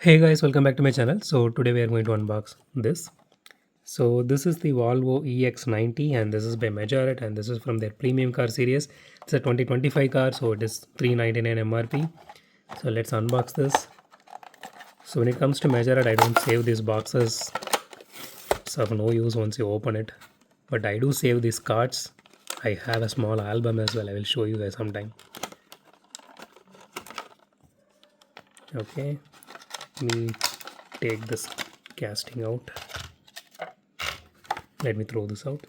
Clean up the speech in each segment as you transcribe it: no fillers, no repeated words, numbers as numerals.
Hey guys, welcome back to my channel. So today we are going to unbox this. So this is the Volvo EX90 and this is by Majorette and this is from their premium car series. It's a 2025 car, so it is 399 MRP. So let's unbox this. So when it comes to Majorette, I don't save these boxes. It's of no use once you open it. But I do save these cards. I have a small album as well. I will show you guys sometime. Okay, let me take this casting out. Let me throw this out.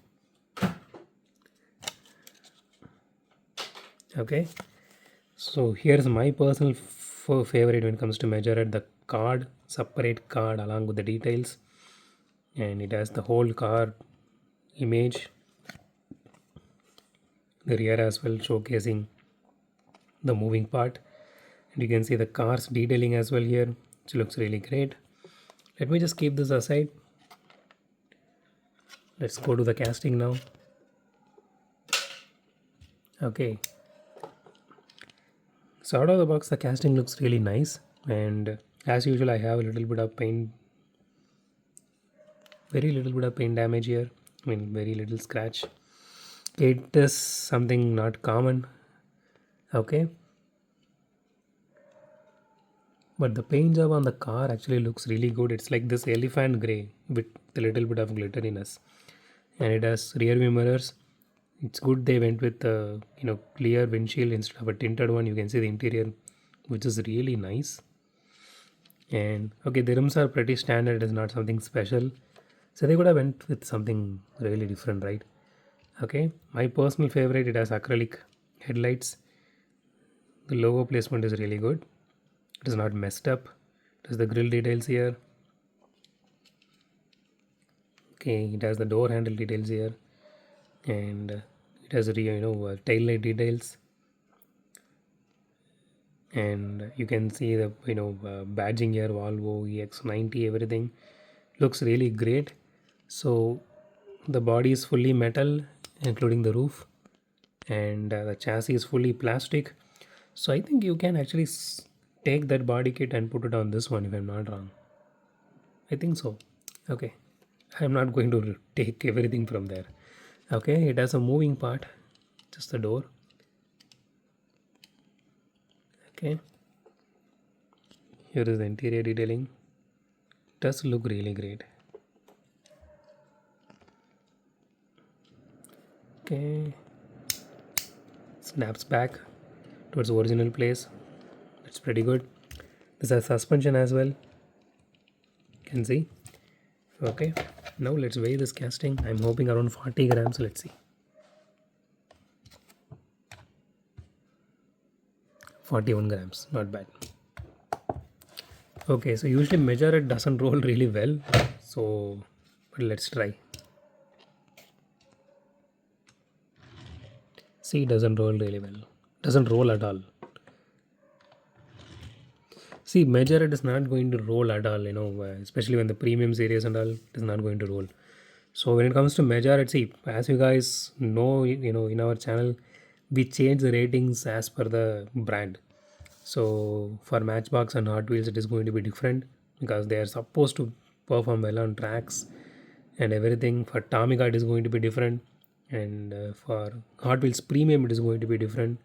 Okay, so here's my personal favorite when it comes to Majorette, the card, separate card along with the details, and it has the whole car image, the rear as well, showcasing the moving part, and you can see the car's detailing as well here, which looks really great. Let me just keep this aside. Let's go to the casting now. Okay, so out of the box the casting looks really nice, and as usual I have a little bit of paint, very little bit of paint damage here. I mean, very little scratch. It is something not common. Okay, but the paint job on the car actually looks really good. It's like this elephant gray with a little bit of glitteriness, and it has rear view mirrors. It's good they went with clear windshield instead of a tinted one. You can see the interior, which is really nice. And okay, the rims are pretty standard. It's not something special, so they could have went with something really different, right? Okay, my personal favorite, it has acrylic headlights. The logo placement is really good. It is not messed up. It has the grill details here. Okay, it has the door handle details here, and it has tail light details, and you can see the badging here, Volvo EX90, everything looks really great. So the body is fully metal, including the roof, and the chassis is fully plastic. So I think you can actually take that body kit and put it on this one if I'm not wrong. I think so. Okay, I'm not going to take everything from there. Okay, it has a moving part, just the door. Okay, here is the interior detailing. Does look really great. Okay, snaps back to its original place. It's pretty good. This has suspension as well. You can see. Okay, now let's weigh this casting. I'm hoping around 40 grams. Let's see. 41 grams, not bad. Okay, so usually Majorette doesn't roll really well, so but let's try. See, it doesn't roll really well. Doesn't roll at all. See, Majorette is not going to roll at all, especially when the premium series and all, it is not going to roll. So when it comes to Majorette, see, as you guys know, in our channel, we change the ratings as per the brand. So for Matchbox and Hot Wheels, it is going to be different because they are supposed to perform well on tracks and everything. For Tomica, it is going to be different, and for Hot Wheels Premium, it is going to be different,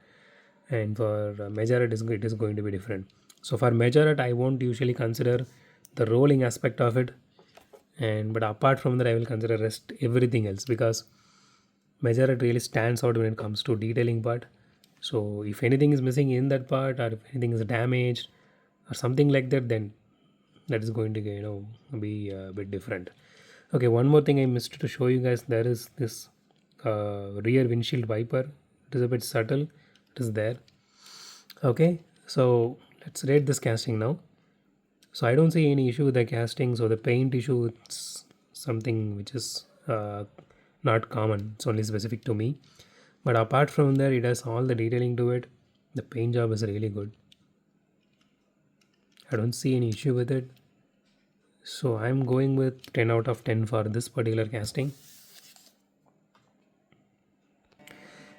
and for Majorette, it is going to be different. So for Majorette, I won't usually consider the rolling aspect of it, and but apart from that, I will consider rest everything else because Majorette really stands out when it comes to detailing part. So if anything is missing in that part, or if anything is damaged or something like that, then that is going to be a bit different. Okay, one more thing I missed to show you guys. There is this rear windshield wiper. It is a bit subtle. It is there. Okay, so let's rate this casting now. So I don't see any issue with the casting. So the paint issue, it's something which is not common. It's only specific to me. But apart from that, it has all the detailing to it. The paint job is really good. I don't see any issue with it. So I'm going with 10 out of 10 for this particular casting.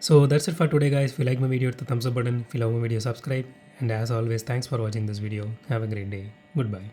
So that's it for today, guys. If you like my video, hit the thumbs up button. If you love my video, subscribe. And as always, thanks for watching this video. Have a great day. Goodbye.